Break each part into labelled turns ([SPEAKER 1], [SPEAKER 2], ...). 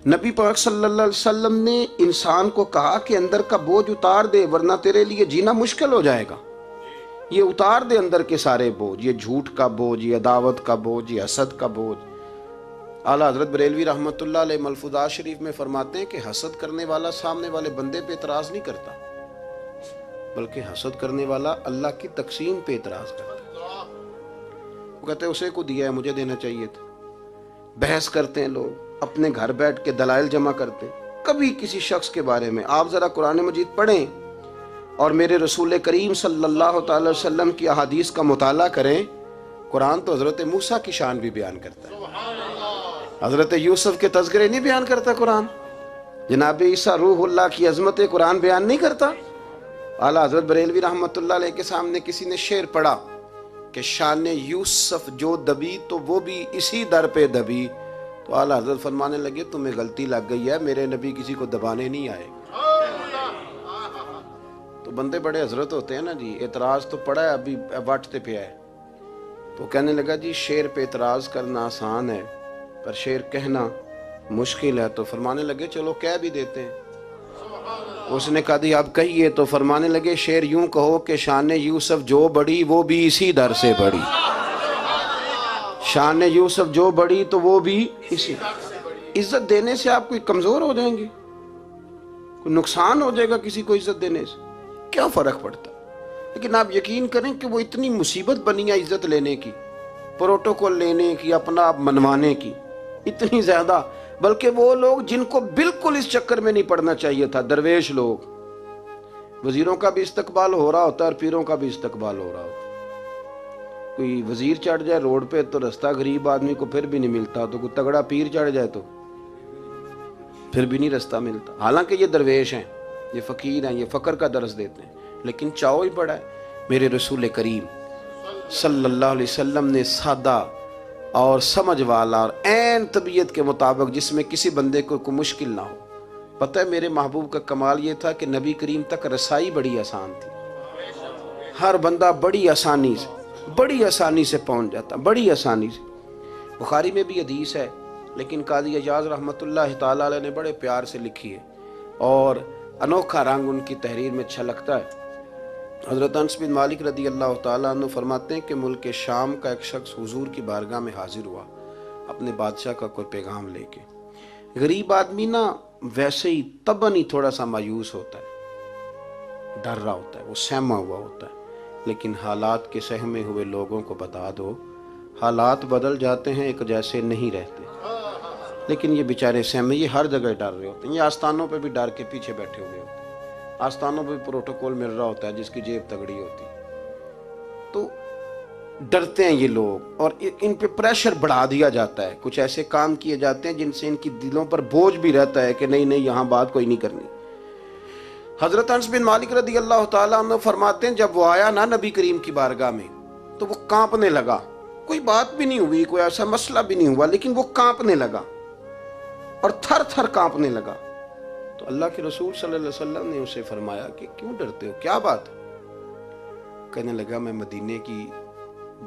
[SPEAKER 1] نبی پاک صلی اللہ علیہ وسلم نے انسان کو کہا کہ اندر کا بوجھ اتار دے ورنہ تیرے لیے جینا مشکل ہو جائے گا. یہ اتار دے اندر کے سارے بوجھ، یہ جھوٹ کا بوجھ، یہ عداوت کا بوجھ، یہ حسد کا بوجھ. اعلیٰ حضرت بریلوی رحمۃ اللہ علیہ ملفوظات شریف میں فرماتے ہیں کہ حسد کرنے والا سامنے والے بندے پہ اعتراض نہیں کرتا، بلکہ حسد کرنے والا اللہ کی تقسیم پہ اعتراض کرتا ہے. وہ کہتے ہیں اسے کو دیا ہے مجھے دینا چاہیے تھا. بحث کرتے ہیں لوگ، اپنے گھر بیٹھ کے دلائل جمع کرتے ہیں. کبھی کسی شخص کے بارے میں آپ ذرا قرآن مجید پڑھیں اور میرے رسول کریم صلی اللہ تعالی وسلم کی احادیث کا مطالعہ کریں. قرآن تو حضرت موسیٰ کی شان بھی بیان کرتا ہے، حضرت یوسف کے تذکرے نہیں بیان کرتا قرآن، جناب عیسیٰ روح اللہ کی عظمت قرآن بیان نہیں کرتا. اعلیٰ حضرت بریلوی رحمۃ اللہ علیہ کے سامنے کسی نے شعر پڑھا کہ شان یوسف جو دبی تو وہ بھی اسی در پہ دبی، تو اعلیٰ حضرت فرمانے لگے تمہیں غلطی لگ گئی ہے، میرے نبی کسی کو دبانے نہیں آئے. تو بندے بڑے حضرت ہوتے ہیں نا جی، اعتراض تو پڑا ہے ابھی واٹتے پہ ہے. تو کہنے لگا جی شعر پہ اعتراض کرنا آسان ہے پر شعر کہنا مشکل ہے. تو فرمانے لگے چلو کہہ بھی دیتے ہیں. اس نے کہا دی آپ کہیے. تو فرمانے لگے شعر یوں کہو کہ شان یوسف جو بڑی وہ بھی اسی در سے بڑی، شان یوسف جو بڑی تو وہ بھی اسی. عزت دینے سے آپ کوئی کمزور ہو جائیں گے؟ کوئی نقصان ہو جائے گا کسی کو عزت دینے سے؟ کیا فرق پڑتا؟ لیکن آپ یقین کریں کہ وہ اتنی مصیبت بنی ہے عزت لینے کی، پروٹوکول لینے کی، اپنا آپ منوانے کی، اتنی زیادہ. بلکہ وہ لوگ جن کو بالکل اس چکر میں نہیں پڑنا چاہیے تھا، درویش لوگ، وزیروں کا بھی استقبال ہو رہا ہوتا ہے اور پیروں کا بھی استقبال ہو رہا ہوتا ہے. کوئی وزیر چڑھ جائے روڈ پہ تو رستہ غریب آدمی کو پھر بھی نہیں ملتا، تو کوئی تگڑا پیر چڑھ جائے تو پھر بھی نہیں رستہ ملتا. حالانکہ یہ درویش ہیں، یہ فقیر ہیں، یہ فقر کا درس دیتے ہیں، لیکن چاؤ ہی بڑا ہے. میرے رسول کریم صلی اللہ علیہ وسلم نے سادہ اور سمجھ والا اور عین طبیعت کے مطابق جس میں کسی بندے کو کوئی مشکل نہ ہو. پتہ ہے میرے محبوب کا کمال یہ تھا کہ نبی کریم تک رسائی بڑی آسان تھی. ہر بندہ بڑی آسانی سے پہنچ جاتا، بڑی آسانی سے. بخاری میں بھی حدیث ہے لیکن قاضی اعجاز رحمۃ اللہ تعالی علیہ نے بڑے پیار سے لکھی ہے اور انوکھا رنگ ان کی تحریر میں چھلکتا ہے. حضرت انس بن مالک رضی اللہ تعالیٰ عنہ فرماتے ہیں کہ ملک شام کا ایک شخص حضور کی بارگاہ میں حاضر ہوا اپنے بادشاہ کا کوئی پیغام لے کے. غریب آدمی نا ویسے ہی طبعاً ہی تھوڑا سا مایوس ہوتا ہے، ڈر رہا ہوتا ہے، وہ سہما ہوا ہوتا ہے. لیکن حالات کے سہمے ہوئے لوگوں کو بتا دو حالات بدل جاتے ہیں، ایک جیسے نہیں رہتے. لیکن یہ بیچارے سہمے، یہ ہر جگہ ڈر رہے ہوتے ہیں. یہ آستانوں پہ بھی ڈر کے پیچھے بیٹھے ہوئے ہوتے ہیں، آستانوں پہ پروٹوکول مل رہا ہوتا ہے جس کی جیب تگڑی ہوتی ہے. تو ڈرتے ہیں یہ لوگ اور ان پہ پریشر بڑھا دیا جاتا ہے. کچھ ایسے کام کیے جاتے ہیں جن سے ان کی دلوں پر بوجھ بھی رہتا ہے کہ نہیں یہاں بات کوئی نہیں کرنی. حضرت انس بن مالک رضی اللہ تعالیٰ عنہ فرماتے ہیں جب وہ آیا نا نبی کریم کی بارگاہ میں تو وہ کانپنے لگا. کوئی بات بھی نہیں ہوئی، کوئی ایسا مسئلہ بھی نہیں ہوا، لیکن وہ کانپنے لگا اور تھر تھر کانپنے لگا. تو اللہ کے رسول صلی اللہ علیہ وسلم نے اسے فرمایا کہ کیوں ڈرتے ہو، کیا بات؟ کہنے لگا میں مدینے کی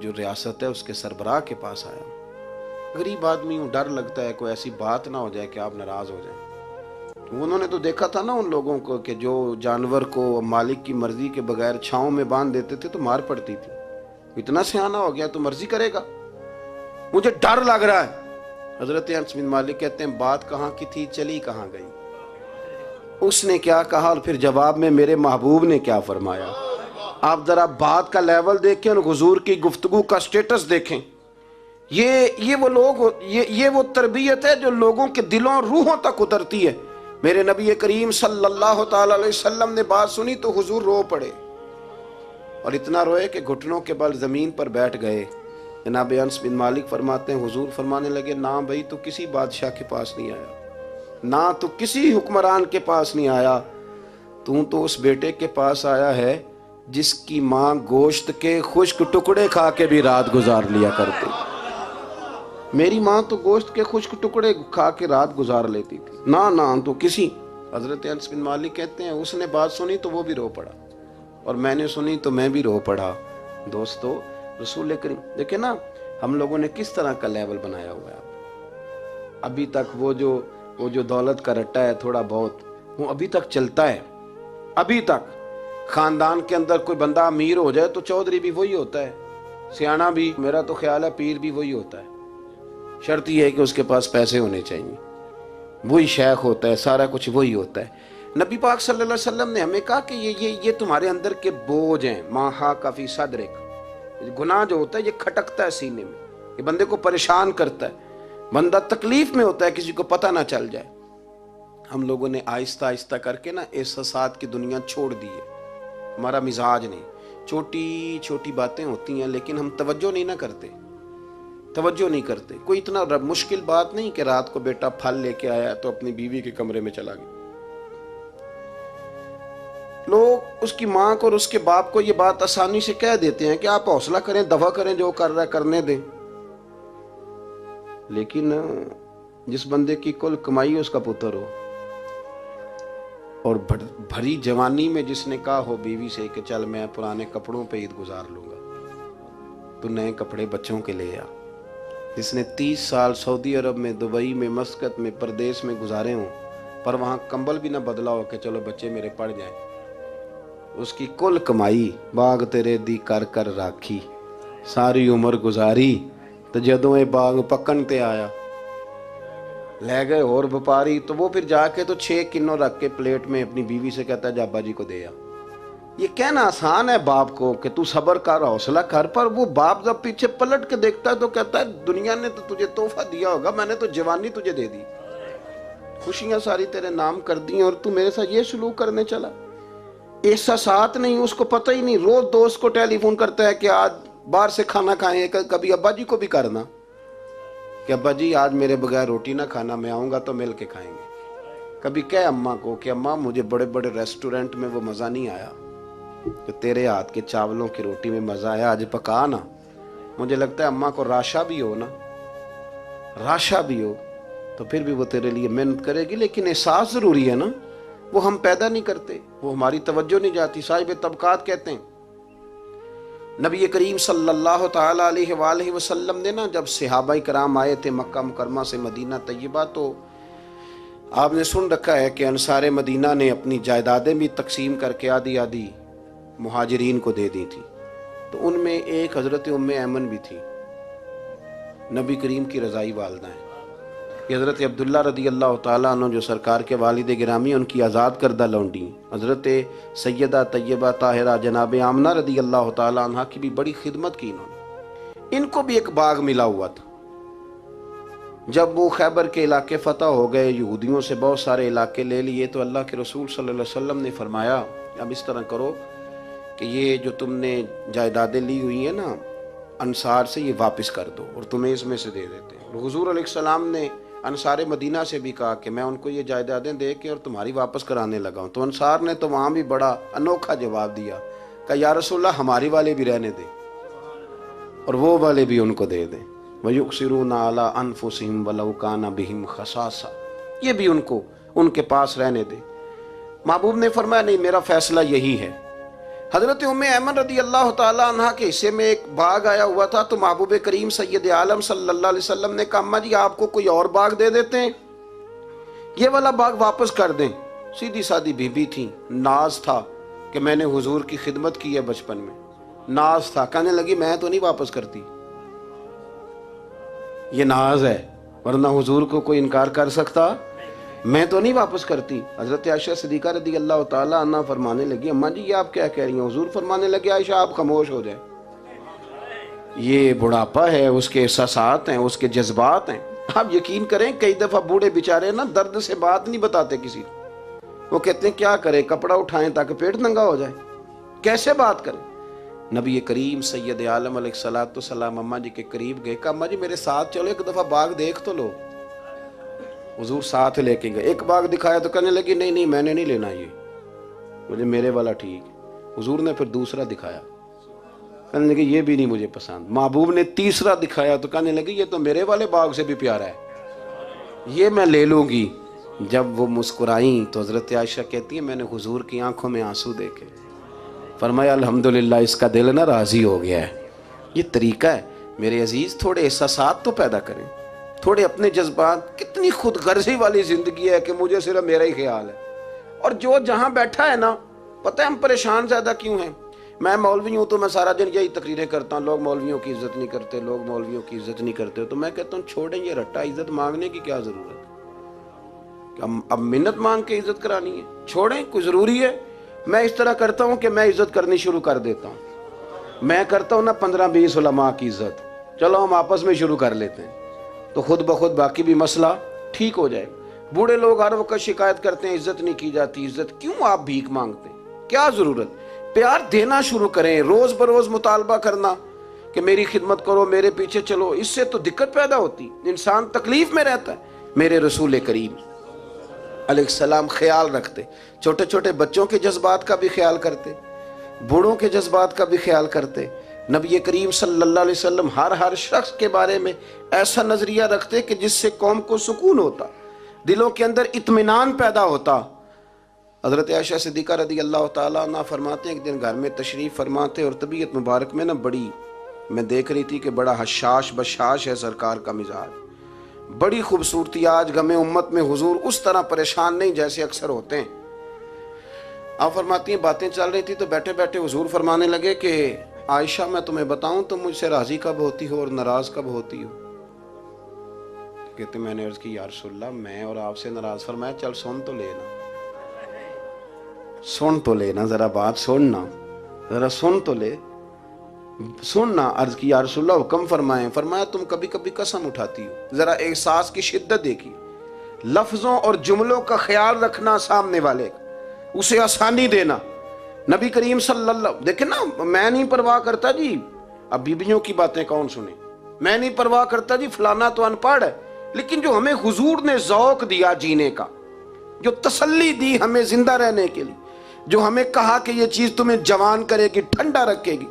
[SPEAKER 1] جو ریاست ہے اس کے سربراہ کے پاس آیا ہوں، غریب آدمی ہوں، ڈر لگتا ہے کوئی ایسی بات نہ ہو جائے کہ آپ ناراض ہو جائیں. انہوں نے تو دیکھا تھا نا ان لوگوں کو کہ جو جانور کو مالک کی مرضی کے بغیر چھاؤں میں باندھ دیتے تھے تو مار پڑتی تھی. اتنا سیانہ ہو گیا تو مرضی کرے گا، مجھے ڈر لگ رہا ہے. حضرت انس بن مالک کہتے ہیں بات کہاں کی تھی چلی کہاں گئی. اس نے کیا کہا اور پھر جواب میں میرے محبوب نے کیا فرمایا. آپ ذرا بات کا لیول دیکھیں اور حضور کی گفتگو کا سٹیٹس دیکھیں. یہ وہ لوگ، یہ وہ تربیت ہے جو لوگوں کے دلوں اور روحوں تک اترتی ہے. میرے نبی کریم صلی اللہ تعالی علیہ وسلم نے بات سنی تو حضور رو پڑے اور اتنا روئے کہ گھٹنوں کے بل زمین پر بیٹھ گئے. جناب انس بن مالک فرماتے ہیں حضور فرمانے لگے نہ بھائی تو کسی بادشاہ کے پاس نہیں آیا، نہ تو کسی حکمران کے پاس نہیں آیا، تو اس بیٹے کے پاس آیا ہے جس کی ماں گوشت کے خشک ٹکڑے کھا کے بھی رات گزار لیا کرتی. میری ماں تو گوشت کے خشک ٹکڑے کھا کے رات گزار لیتی تھی، نہ تو کسی. حضرت انس بن مالک کہتے ہیں اس نے بات سنی تو وہ بھی رو پڑا اور میں نے سنی تو میں بھی رو پڑا. دوستو رسول کریم دیکھیں نا ہم لوگوں نے کس طرح کا لیول بنایا ہوا ہے. ابھی تک وہ جو وہ جو دولت کا رٹا ہے تھوڑا بہت، وہ ابھی تک چلتا ہے. ابھی تک خاندان کے اندر کوئی بندہ امیر ہو جائے تو چودھری بھی وہی ہوتا ہے، سیاںا بھی، میرا تو خیال ہے پیر بھی وہی ہوتا ہے. شرط یہ ہے کہ اس کے پاس پیسے ہونے چاہیے. وہی شیخ ہوتا ہے، سارا کچھ وہی ہوتا ہے. نبی پاک صلی اللہ علیہ وسلم نے ہمیں کہا کہ یہ تمہارے اندر کے بوجھ ہیں. ماں ہا کافی صدرک، گناہ جو ہوتا ہے یہ کھٹکتا ہے سینے میں، یہ بندے کو پریشان کرتا ہے، بندہ تکلیف میں ہوتا ہے کسی کو پتہ نہ چل جائے. ہم لوگوں نے آہستہ آہستہ کر کے نا احساسات کی دنیا چھوڑ دی ہے. ہمارا مزاج نہیں، چھوٹی چھوٹی باتیں ہوتی ہیں لیکن ہم توجہ نہیں نہ کرتے، توجہ نہیں کرتے. کوئی اتنا مشکل بات نہیں کہ رات کو بیٹا پھل لے کے آیا تو اپنی بیوی کے کمرے میں چلا گیا. لوگ اس کی ماں کو اور اس کے باپ کو یہ بات آسانی سے کہہ دیتے ہیں کہ آپ حوصلہ کریں، دفع کریں، جو کر رہا ہے کرنے دیں. لیکن جس بندے کی کل کمائی اس کا پتر ہو اور بھری جوانی میں جس نے کہا ہو بیوی سے کہ چل میں پرانے کپڑوں پہ عید گزار لوں گا، تو نئے کپڑے بچوں کے لے آ. جس نے 30 سال سعودی عرب میں، دبئی میں، مسقط میں، پردیس میں گزارے ہوں پر وہاں کمبل بھی نہ بدلا ہو کہ چلو بچے میرے پڑھ جائیں، اس کی کل کمائی باغ تیرے دی کر کر راکھی، ساری عمر گزاری تو جدوں یہ باغ پکن تے آیا لے گئے اور وپاری، تو وہ پھر جا کے تو 6 کنوں رکھ کے پلیٹ میں اپنی بیوی سے کہتا ہے جا ابا جی کو دے آ. یہ کہنا آسان ہے باپ کو کہ تو صبر کر، حوصلہ کر، پر وہ باپ جب پیچھے پلٹ کے دیکھتا ہے تو کہتا ہے دنیا نے تو تجھے تحفہ دیا ہوگا، میں نے تو جوانی تجھے دے دی، خوشیاں ساری تیرے نام کر دی اور تو میرے ساتھ یہ سلوک کرنے چلا. احساسات نہیں، اس کو پتہ ہی نہیں. روز دوست کو ٹیلی فون کرتا ہے کہ آج باہر سے کھانا کھائیں، کبھی ابا جی کو بھی کرنا کہ ابا جی آج میرے بغیر روٹی نہ کھانا، میں آؤں گا تو مل کے کھائیں گے. کبھی کہے اماں کو کہ اماں مجھے بڑے بڑے ریسٹورنٹ میں وہ مزہ نہیں آیا کہ تیرے ہاتھ کے چاولوں کی روٹی میں مزہ آیا، آج پکا نا. مجھے لگتا ہے اماں کو راشا بھی ہو نا، راشا بھی ہو تو پھر بھی وہ تیرے لیے محنت کرے گی. لیکن احساس ضروری ہے نا، وہ ہم پیدا نہیں کرتے، وہ ہماری توجہ نہیں جاتی. صاحب طبقات کہتے ہیں نبی کریم صلی اللہ تعالی علیہ وآلہ وسلم نے نا جب صحابہ کرام آئے تھے مکہ مکرمہ سے مدینہ طیبہ، تو آپ نے سن رکھا ہے کہ انصار مدینہ نے اپنی جائیدادیں بھی تقسیم کر کے آدھی آدھی مہاجرین کو دے دی تھی. تو ان میں ایک حضرت ام ایمن بھی تھی، نبی کریم کی رضائی والدہ ہیں. یہ حضرت عبداللہ رضی اللہ تعالیٰ عنہ جو سرکار کے والد گرامی، ان کی آزاد کردہ لونڈی حضرت سیدہ طیبہ طاہرہ جناب آمنہ رضی اللہ تعالیٰ عنہ کی بھی بڑی خدمت کی انہوں نے. ان کو بھی ایک باغ ملا ہوا تھا. جب وہ خیبر کے علاقے فتح ہو گئے، یہودیوں سے بہت سارے علاقے لے لیے، تو اللہ کے رسول صلی اللہ علیہ وسلم نے فرمایا اب اس طرح کرو کہ یہ جو تم نے جائیدادیں لی ہوئی ہیں نا انصار سے، یہ واپس کر دو اور تمہیں اس میں سے دے دیتے ہیں. اور حضور علیہ السلام نے انصار مدینہ سے بھی کہا کہ میں ان کو یہ جائیدادیں دے کے اور تمہاری واپس کرانے لگا ہوں. تو انصار نے تو وہاں بھی بڑا انوکھا جواب دیا کہ یا رسول اللہ ہماری والے بھی رہنے دیں اور وہ والے بھی ان کو دے دیں. وَيُؤْثِرُونَ عَلَىٰ أَنفُسِهِمْ وَلَوْ كَانَ بِهِمْ خَصَاصَةٌ، یہ بھی ان کو ان کے پاس رہنے دے. محبوب نے فرمایا نہیں، میرا فیصلہ یہی ہے. حضرت ام ایمن رضی اللہ تعالیٰ عنہ کے حصے میں ایک باغ آیا ہوا تھا، تو محبوب کریم سید عالم صلی اللہ علیہ وسلم نے کہا اماں جی آپ کو کوئی اور باغ دے دیتے ہیں، یہ والا باغ واپس کر دیں. سیدھی سادی بی بی تھی، ناز تھا کہ میں نے حضور کی خدمت کی ہے بچپن میں، ناز تھا. کہنے لگی میں تو نہیں واپس کرتی، یہ ناز ہے، ورنہ حضور کو کوئی انکار کر سکتا، میں تو نہیں واپس کرتی. حضرت عائشہ صدیقہ رضی اللہ تعالیٰ عنہ فرمانے لگی اماں جی یہ آپ کیا کہہ رہی ہیں؟ حضور فرمانے لگے عائشہ آپ خاموش ہو جائیں، یہ بڑھاپا ہے، اس کے احساسات ہیں، اس کے جذبات ہیں. آپ یقین کریں کئی دفعہ بوڑھے بیچارے نا درد سے بات نہیں بتاتے کسی کو، وہ کہتے ہیں کیا کریں، کپڑا اٹھائیں تاکہ پیٹ ننگا ہو جائے، کیسے بات کریں. نبی کریم سید عالم علیہ الصلوۃ والسلام اماں جی کے قریب گئے، کہا اماں جی میرے ساتھ چلو ایک دفعہ باغ دیکھ تو لو. حضور ساتھ لے کے گئے، ایک باغ دکھایا تو کہنے لگی نہیں نہیں میں نے نہیں لینا، یہ مجھے میرے والا ٹھیک. حضور نے پھر دوسرا دکھایا، کہنے لگی یہ بھی نہیں مجھے پسند. محبوب نے تیسرا دکھایا تو کہنے لگی یہ تو میرے والے باغ سے بھی پیارا ہے، یہ میں لے لوں گی. جب وہ مسکرائیں تو حضرت عائشہ کہتی ہیں میں نے حضور کی آنکھوں میں آنسو دیکھے، فرمایا الحمدللہ اس کا دل نہ راضی ہو گیا ہے. یہ طریقہ ہے میرے عزیز، تھوڑے احساسات تو پیدا کریں. تھوڑے اپنے جذبات. کتنی خود غرضی والی زندگی ہے کہ مجھے صرف میرا ہی خیال ہے. اور جو جہاں بیٹھا ہے نا, پتہ ہے ہم پریشان زیادہ کیوں ہیں؟ میں مولوی ہوں تو میں سارا دن یہی تقریریں کرتا ہوں, لوگ مولویوں کی عزت نہیں کرتے, لوگ مولویوں کی عزت نہیں کرتے. تو میں کہتا ہوں چھوڑیں یہ رٹا, عزت مانگنے کی کیا ضرورت ہے؟ اب منت مانگ کے عزت کرانی ہے؟ چھوڑیں, کوئی ضروری ہے؟ میں اس طرح کرتا ہوں کہ میں عزت کرنی شروع کر دیتا ہوں. میں کرتا ہوں نا 15-20 علماء کی عزت, چلو ہم آپس میں شروع کر لیتے ہیں, تو خود بخود باقی بھی مسئلہ ٹھیک ہو جائے. بوڑھے لوگ ہر وقت شکایت کرتے ہیں عزت نہیں کی جاتی, عزت کیوں آپ بھیک مانگتے ہیں؟ کیا ضرورت؟ پیار دینا شروع کریں, روز بروز مطالبہ کرنا کہ میری خدمت کرو, میرے پیچھے چلو. اس سے تو دقت پیدا ہوتی, انسان تکلیف میں رہتا ہے. میرے رسول کریم علیہ السلام خیال رکھتے, چھوٹے چھوٹے بچوں کے جذبات کا بھی خیال کرتے, بوڑھوں کے جذبات کا بھی خیال کرتے. نبی کریم صلی اللہ علیہ وسلم ہر شخص کے بارے میں ایسا نظریہ رکھتے کہ جس سے قوم کو سکون ہوتا, دلوں کے اندر اطمینان پیدا ہوتا. حضرت عائشہ صدیقہ رضی اللہ تعالیٰ عنہ فرماتے ہیں ایک دن گھر میں تشریف فرماتے اور طبیعت مبارک میں نا بڑی, میں دیکھ رہی تھی کہ بڑا حشاش بشاش ہے سرکار کا مزاج, بڑی خوبصورتی. آج غم امت میں حضور اس طرح پریشان نہیں جیسے اکثر ہوتے ہیں. آپ فرماتی ہیں باتیں چل رہی تھی تو بیٹھے بیٹھے حضور فرمانے لگے کہ عائشہ میں تمہیں بتاؤں تم مجھ سے راضی کب ہوتی ہو اور ناراض کب ہوتی ہو؟ کہتے میں نے عرض کی یا رسول اللہ میں اور آپ سے ناراض. فرمایا چل سن تو لینا, سن تو لینا, ذرا بات سننا, ذرا سن تو لے, سننا. عرض کی یا رسول اللہ حکم فرمائیں. فرمایا تم کبھی کبھی قسم اٹھاتی ہو. ذرا احساس کی شدت دیکھی, لفظوں اور جملوں کا خیال رکھنا, سامنے والے اسے آسانی دینا. نبی کریم صلی اللہ, دیکھیں نا, میں نہیں پرواہ کرتا جی اب بیویوں کی باتیں کون سنے, میں نہیں پرواہ کرتا جی فلانا تو ان پڑھ ہے, لیکن جو ہمیں حضور نے ذوق دیا جینے کا, جو تسلی دی ہمیں زندہ رہنے کے لیے, جو ہمیں کہا کہ یہ چیز تمہیں جوان کرے گی, ٹھنڈا رکھے گی.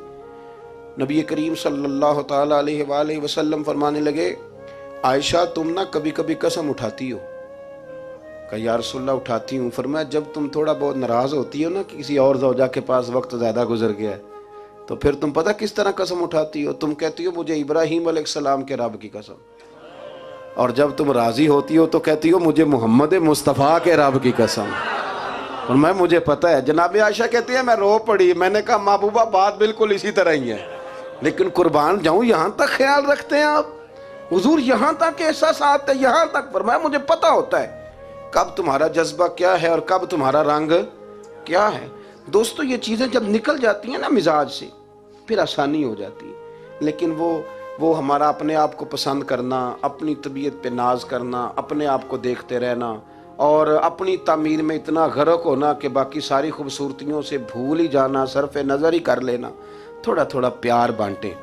[SPEAKER 1] نبی کریم صلی اللہ تعالی علیہ وآلہ وسلم فرمانے لگے عائشہ تم نہ کبھی کبھی قسم اٹھاتی ہو. کہا یا رسول اللہ اٹھاتی ہوں. فرمایا جب تم تھوڑا بہت ناراض ہوتی ہو نا کہ کسی اور زوجہ کے پاس وقت زیادہ گزر گیا ہے, تو پھر تم پتہ کس طرح قسم اٹھاتی ہو؟ تم کہتی ہو مجھے ابراہیم علیہ السلام کے رب کی قسم, اور جب تم راضی ہوتی ہو تو کہتی ہو مجھے محمد مصطفیٰ کے رب کی قسم. اور مجھے پتہ ہے. جناب عائشہ کہتی ہے میں رو پڑی, میں نے کہا محبوبہ بات بالکل اسی طرح ہی ہے, لیکن قربان جاؤں یہاں تک خیال رکھتے ہیں آپ حضور, یہاں تک احساسات ہے, یہاں تک. فرمایا مجھے پتہ ہوتا ہے کب تمہارا جذبہ کیا ہے اور کب تمہارا رنگ کیا ہے. دوستو یہ چیزیں جب نکل جاتی ہیں نا مزاج سے پھر آسانی ہو جاتی ہے. لیکن وہ ہمارا اپنے آپ کو پسند کرنا, اپنی طبیعت پہ ناز کرنا, اپنے آپ کو دیکھتے رہنا اور اپنی تعمیر میں اتنا غرق ہونا کہ باقی ساری خوبصورتیوں سے بھول ہی جانا, صرف نظر ہی کر لینا. تھوڑا تھوڑا پیار بانٹیں.